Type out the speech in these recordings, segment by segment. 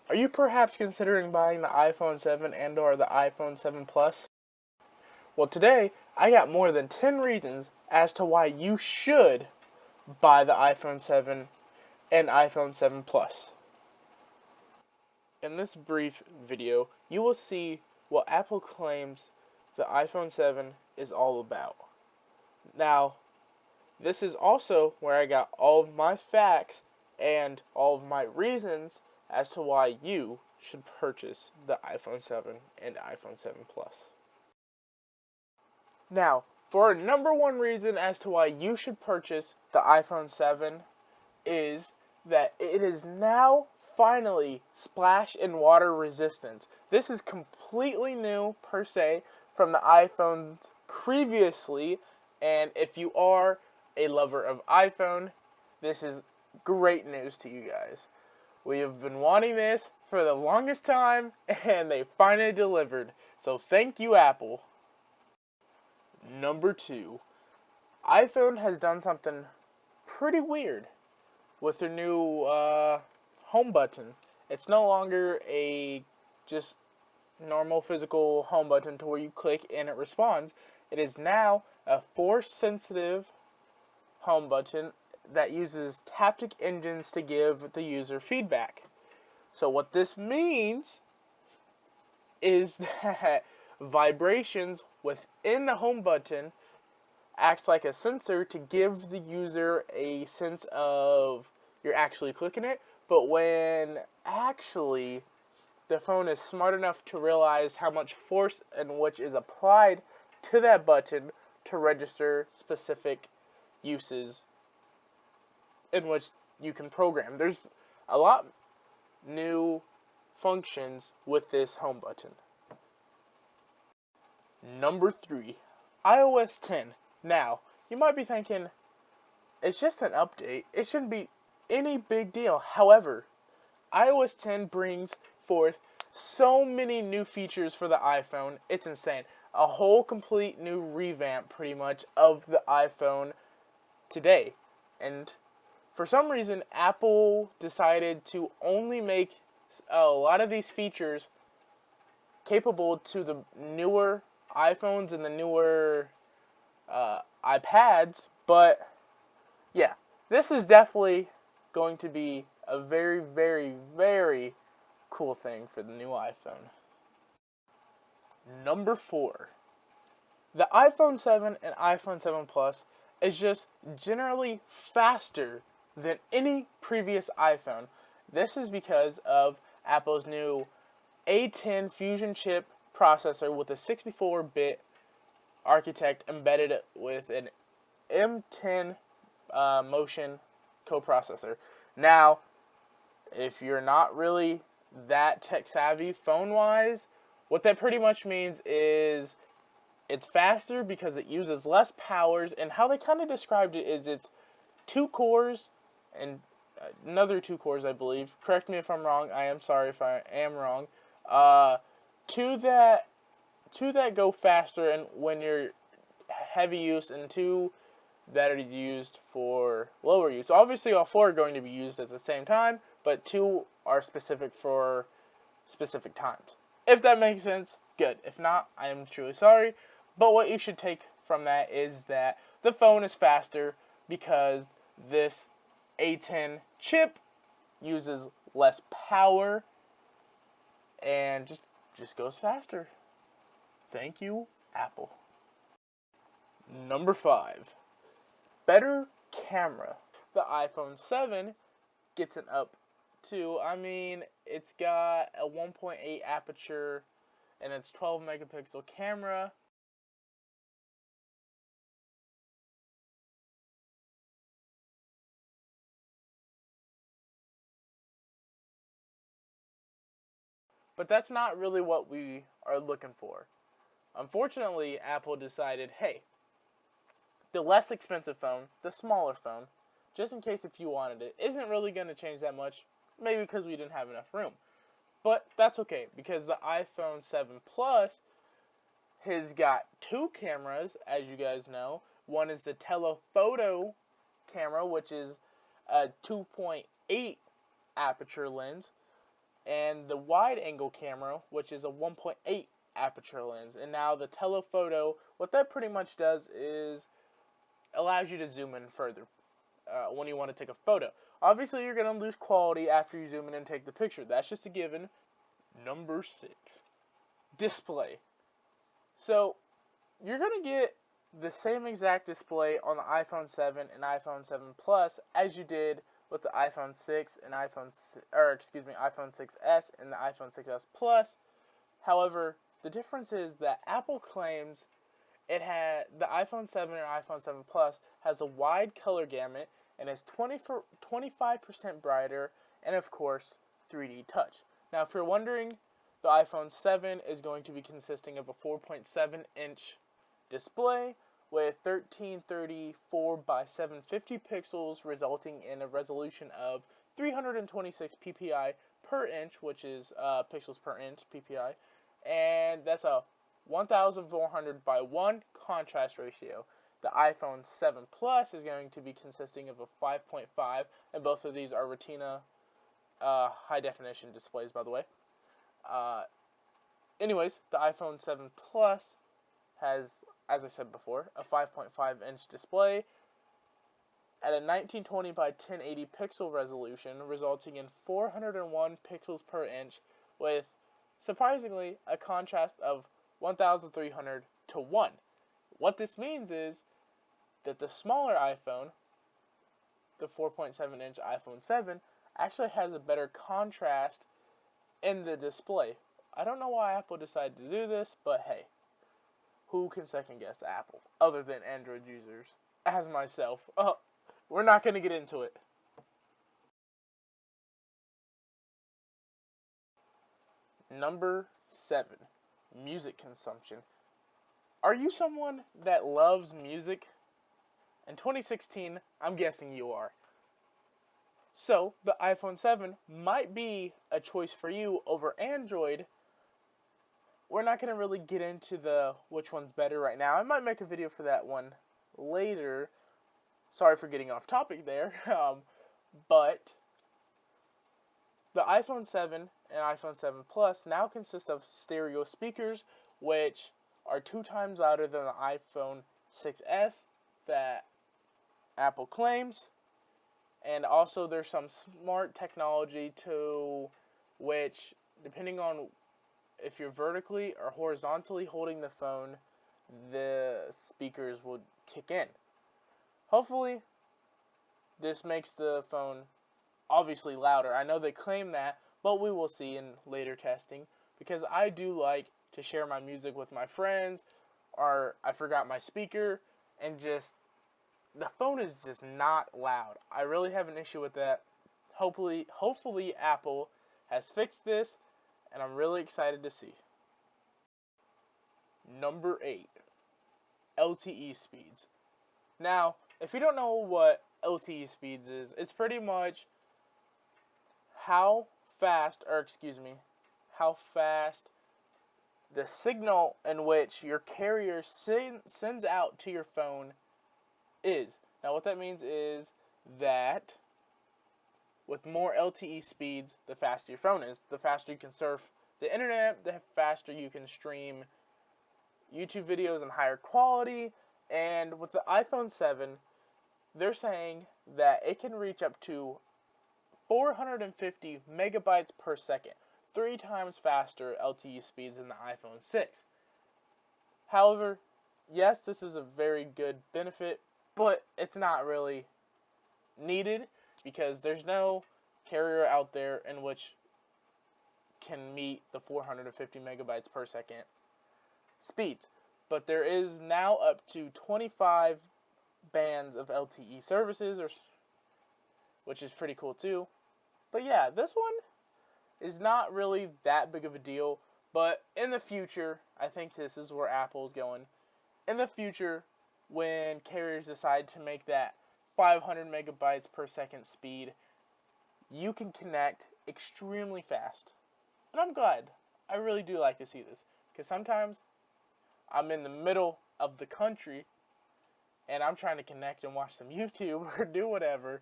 Are you perhaps considering buying the iPhone 7 and or the iPhone 7 Plus? Well, today I got more than 10 reasons as to why you should buy the iPhone 7 and iPhone 7 Plus. In this brief video, you will see what Apple claims the iPhone 7 is all about. Now, this is also where I got all of my facts and all of my reasons as to why you should purchase the iPhone 7 and iPhone 7 Plus. Now, for a number one reason as to why you should purchase the iPhone 7 is that it is now finally splash and water resistant. This is completely new per se from the iPhones previously, and if you are a lover of iPhone, this is great news to you guys. We have been wanting this for the longest time, and they finally delivered. So thank you, Apple. Number 2, iPhone has done something pretty weird with their new home button. It's no longer a just normal physical home button to where you click and it responds. It is now a force-sensitive home button that uses haptic engines to give the user feedback. So what this means is that vibrations within the home button acts like a sensor to give the user a sense of you're actually clicking it, but when actually the phone is smart enough to realize how much force and which is applied to that button to register specific uses in which you can program. There's a lot new functions with this home button. Number 3, iOS 10. Now, you might be thinking, it's just an update. It shouldn't be any big deal. However, iOS 10 brings forth so many new features for the iPhone. It's insane. A whole complete new revamp, pretty much, of the iPhone today. And for some reason, Apple decided to only make a lot of these features capable to the newer iPhones and the newer iPads. But yeah, this is definitely going to be a very, very, very cool thing for the new iPhone. Number 4, the iPhone 7 and iPhone 7 Plus is just generally faster than any previous iPhone. This is because of Apple's new A10 Fusion chip processor with a 64-bit architect embedded with an M10 motion coprocessor. Now, if you're not really that tech savvy phone-wise, what that pretty much means is it's faster because it uses less powers, and how they kind of described it is it's 2 cores and another 2 cores, I believe. Correct me if I'm wrong. I am sorry if I am wrong. Two that go faster and when you're heavy use, and 2 that are used for lower use. Obviously, all 4 are going to be used at the same time, but 2 are specific for specific times. If that makes sense, good. If not, I am truly sorry. But what you should take from that is that the phone is faster because this A10 chip uses less power and just goes faster. Thank you, Apple. Number 5, better camera. The iPhone 7 gets an up to, it's got a 1.8 aperture and it's 12 megapixel camera. But that's not really what we are looking for. Unfortunately, Apple decided, hey, the less expensive phone, the smaller phone, just in case if you wanted it, isn't really going to change that much, maybe because we didn't have enough room. But that's okay, because the iPhone 7 Plus has got 2 cameras, as you guys know. One is the telephoto camera, which is a 2.8 aperture lens, and the wide angle camera, which is a 1.8 aperture lens. And now the telephoto, what that pretty much does is allows you to zoom in further when you want to take a photo. Obviously, you're going to lose quality after you zoom in and take the picture. That's just a given. Number 6, display. So you're going to get the same exact display on the iPhone 7 and iPhone 7 Plus as you did with the iPhone 6 and iPhone 6s and the iPhone 6s Plus. However, the difference is that Apple claims it had the iPhone 7 and iPhone 7 Plus has a wide color gamut and is 25% brighter, and of course 3D touch. Now, if you're wondering, the iPhone 7 is going to be consisting of a 4.7-inch display with 1334 by 750 pixels, resulting in a resolution of 326 ppi per inch, which is pixels per inch, ppi, and that's a 1400 by 1 contrast ratio. The iPhone 7 Plus is going to be consisting of a 5.5, and both of these are Retina high definition displays, by the way. Anyways, the iPhone 7 Plus has, as I said before, a 5.5-inch display at a 1920 by 1080 pixel resolution, resulting in 401 pixels per inch with, surprisingly, a contrast of 1300 to 1. What this means is that the smaller iPhone, the 4.7-inch iPhone 7, actually has a better contrast in the display. I don't know why Apple decided to do this, but hey, who can second guess Apple other than Android users, as myself? We're not going to get into it. Number 7, music consumption. Are you someone that loves music? In 2016, I'm guessing you are. So, the iPhone 7 might be a choice for you over Android. We're not going to really get into the which one's better right now. I might make a video for that one later. Sorry for getting off topic there. But the iPhone 7 and iPhone 7 Plus now consist of stereo speakers, which are 2 times louder than the iPhone 6s that Apple claims. And also there's some smart technology to which, depending on if you're vertically or horizontally holding the phone, the speakers will kick in. Hopefully, this makes the phone obviously louder. I know they claim that, but we will see in later testing, because I do like to share my music with my friends, or I forgot my speaker, and just the phone is just not loud. I really have an issue with that. Hopefully Apple has fixed this, and I'm really excited to see. Number 8, LTE speeds. Now, if you don't know what LTE speeds is, it's pretty much how fast the signal in which your carrier sends out to your phone is. Now, what that means is that with more LTE speeds, the faster your phone is. The faster you can surf the internet, the faster you can stream YouTube videos in higher quality. And with the iPhone 7, they're saying that it can reach up to 450 megabytes per second, 3 times faster LTE speeds than the iPhone 6. However, yes, this is a very good benefit, but it's not really needed because there's no carrier out there in which can meet the 450 megabytes per second speeds. But there is now up to 25 bands of LTE services, which is pretty cool too. But yeah, this one is not really that big of a deal. But in the future, I think this is where Apple's going. In the future, when carriers decide to make that 500 megabytes per second speed, you can connect extremely fast. And I'm glad. I really do like to see this. Because sometimes I'm in the middle of the country and I'm trying to connect and watch some YouTube or do whatever,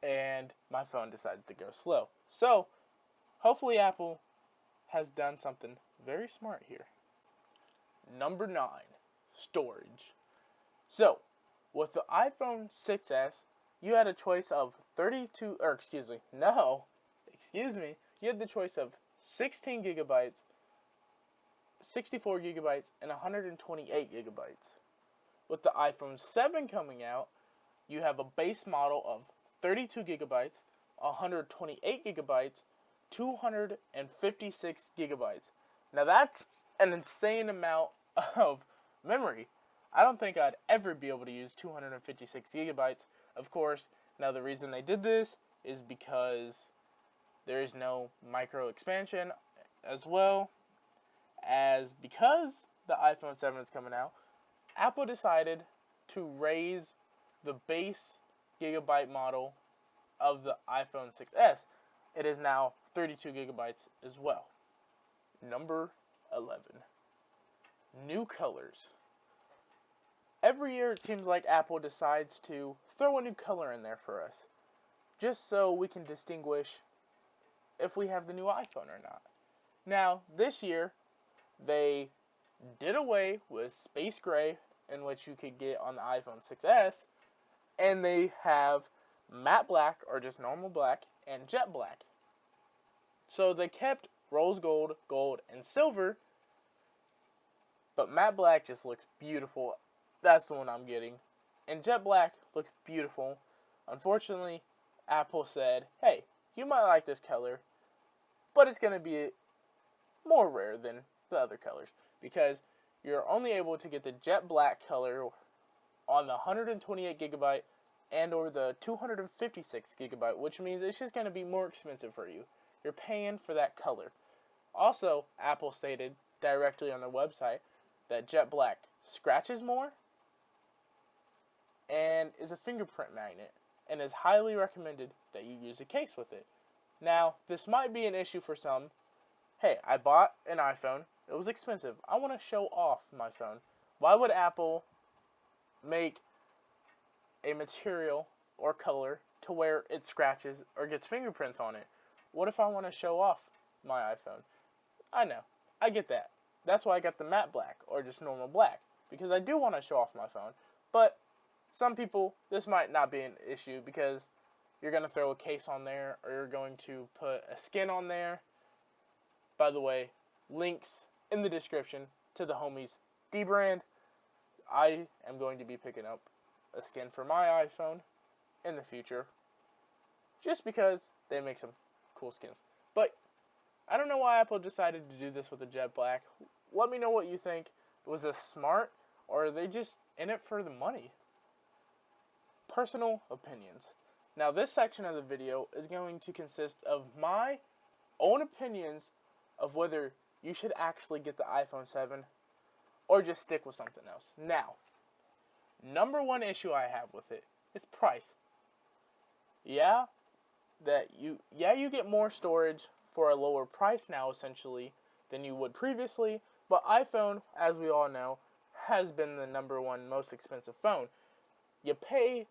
and my phone decides to go slow. So, hopefully Apple has done something very smart here. Number 9, storage. So, with the iPhone 6s, you had a choice of you had the choice of 16 gigabytes, 64 gigabytes, and 128 gigabytes. With the iPhone 7 coming out, you have a base model of 32 gigabytes, 128 gigabytes, 256 gigabytes. Now that's an insane amount of memory. I don't think I'd ever be able to use 256 gigabytes. Of course, now the reason they did this is because there is no micro expansion, as well as because the iPhone 7 is coming out, Apple decided to raise the base gigabyte model of the iPhone 6s. It is now 32 gigabytes as well. Number 11. New colors. Every year it seems like Apple decides to throw a new color in there for us, just so we can distinguish if we have the new iPhone or not. Now, this year, they did away with space gray, in which you could get on the iPhone 6s, and they have matte black, or just normal black, and jet black. So they kept rose gold, gold, and silver, but matte black just looks beautiful. That's the one I'm getting. And jet black looks beautiful. Unfortunately, Apple said, hey, you might like this color, but it's going to be more rare than the other colors, because you're only able to get the jet black color on the 128 gigabyte and or the 256 gigabyte, which means it's just going to be more expensive for you. You're paying for that color. Also, Apple stated directly on their website that jet black scratches more and is a fingerprint magnet, and is highly recommended that you use a case with it. Now, this might be an issue for some. Hey, I bought an iPhone. It was expensive. I want to show off my phone. Why would Apple make a material or color to where it scratches or gets fingerprints on it? What if I want to show off my iPhone? I know. I get that. That's why I got the matte black or just normal black, because I do want to show off my phone. But some people, this might not be an issue because you're going to throw a case on there or you're going to put a skin on there. By the way, links in the description to the homies D brand. I am going to be picking up a skin for my iPhone in the future, just because they make some cool skins. But I don't know why Apple decided to do this with the jet black. Let me know what you think. Was this smart, or are they just in it for the money? Personal opinions. Now, this section of the video is going to consist of my own opinions of whether you should actually get the iPhone 7 or just stick with something else. Now, number one issue I have with it is price. Yeah, you get more storage for a lower price now, essentially, than you would previously, but iPhone, as we all know, has been the number one most expensive phone. You pay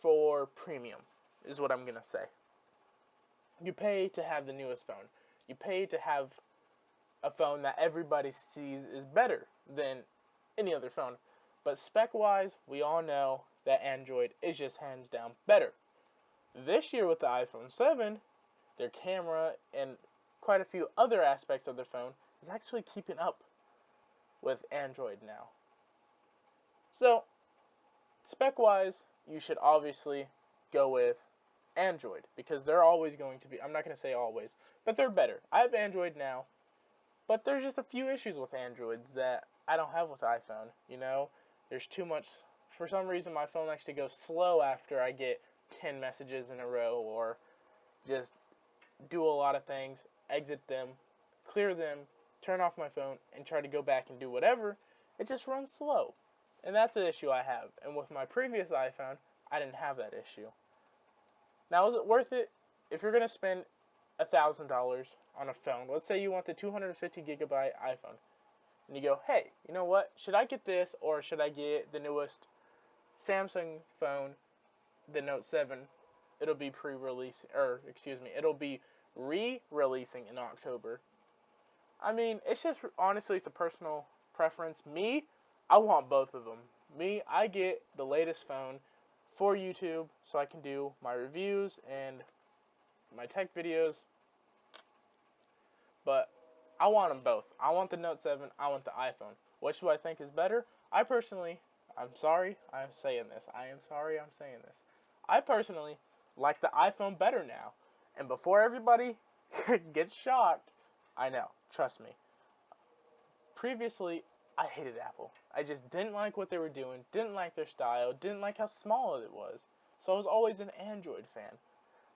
for premium, is what I'm going to say. You pay to have the newest phone. You pay to have a phone that everybody sees is better than any other phone. But spec-wise, we all know that Android is just hands down better. This year with the iPhone 7, their camera and quite a few other aspects of their phone is actually keeping up with Android now. So, spec-wise, you should obviously go with Android, because they're always going to be, I'm not going to say always, but they're better. I have Android now, but there's just a few issues with Androids that I don't have with iPhone. You know, there's too much, for some reason my phone likes to go slow after I get 10 messages in a row, or just do a lot of things, exit them, clear them, turn off my phone, and try to go back and do whatever. It just runs slow. And that's the issue I have. And with my previous iPhone, I didn't have that issue. Now, is it worth it? If you're going to spend $1,000 on a phone, let's say you want the 250 gigabyte iPhone, and you go, hey, you know what? Should I get this, or should I get the newest Samsung phone, the Note 7? It'll be it'll be re-releasing in October. I mean, it's just, honestly, it's a personal preference. Me, I want both of them. Me, I get the latest phone for YouTube so I can do my reviews and my tech videos. But I want them both. I want the Note 7. I want the iPhone. Which do I think is better? I personally, I'm sorry I'm saying this. I am sorry I'm saying this. I personally like the iPhone better now. And before everybody gets shocked, I know, trust me. Previously, I hated Apple. I just didn't like what they were doing, didn't like their style, didn't like how small it was. So I was always an Android fan,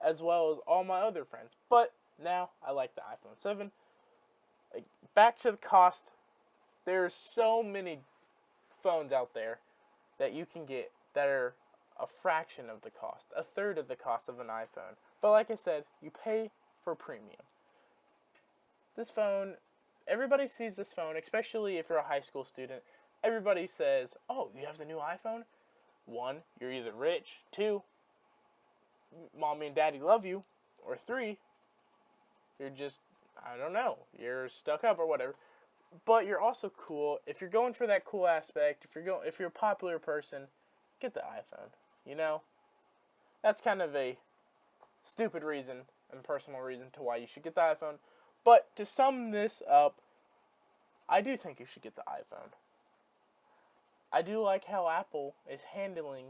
as well as all my other friends. But now I like the iPhone 7. Back to the cost, there's so many phones out there that you can get that are a fraction of the cost, a third of the cost of an iPhone. But like I said, you pay for premium. This phone, everybody sees this phone, especially if you're a high school student. Everybody says, oh, you have the new iPhone? One, you're either rich. Two, mommy and daddy love you. Or three, you're just, I don't know, you're stuck up or whatever. But you're also cool. If you're going for that cool aspect, if you're a popular person, get the iPhone. You know? That's kind of a stupid reason and personal reason to why you should get the iPhone. But to sum this up, I do think you should get the iPhone. I do like how Apple is handling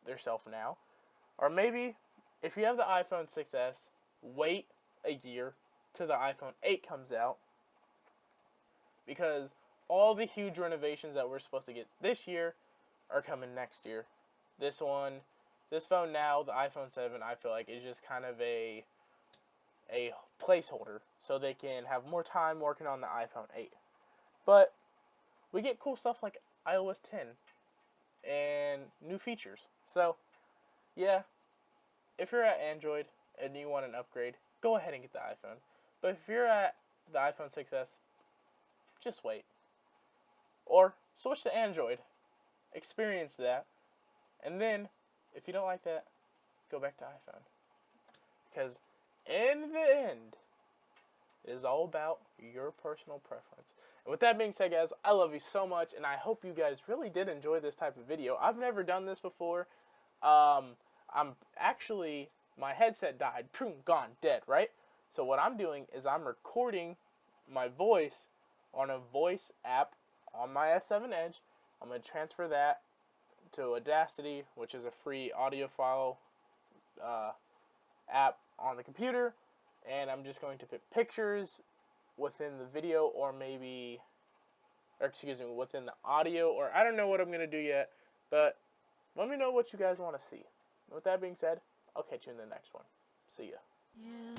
themselves now. Or maybe, if you have the iPhone 6s, wait a year till the iPhone 8 comes out. Because all the huge renovations that we're supposed to get this year are coming next year. This phone now, the iPhone 7, I feel like is just kind of a placeholder so they can have more time working on the iPhone 8. But we get cool stuff like iOS 10 and new features. So, yeah, if you're at Android and you want an upgrade, go ahead and get the iPhone. But if you're at the iPhone 6s, just wait. Or switch to Android. Experience that. And then, if you don't like that, go back to iPhone. Because in the end, it is all about your personal preference. And with that being said, guys, I love you so much, and I hope you guys really did enjoy this type of video. I've never done this before. I'm actually, my headset died. Boom, gone, dead, right? So what I'm doing is I'm recording my voice on a voice app on my S7 Edge. I'm going to transfer that to Audacity, which is a free audio file app on the computer, and I'm just going to put pictures within the video, or maybe, within the audio, or I don't know what I'm going to do yet, but let me know what you guys want to see. With that being said, I'll catch you in the next one. See ya. Yeah.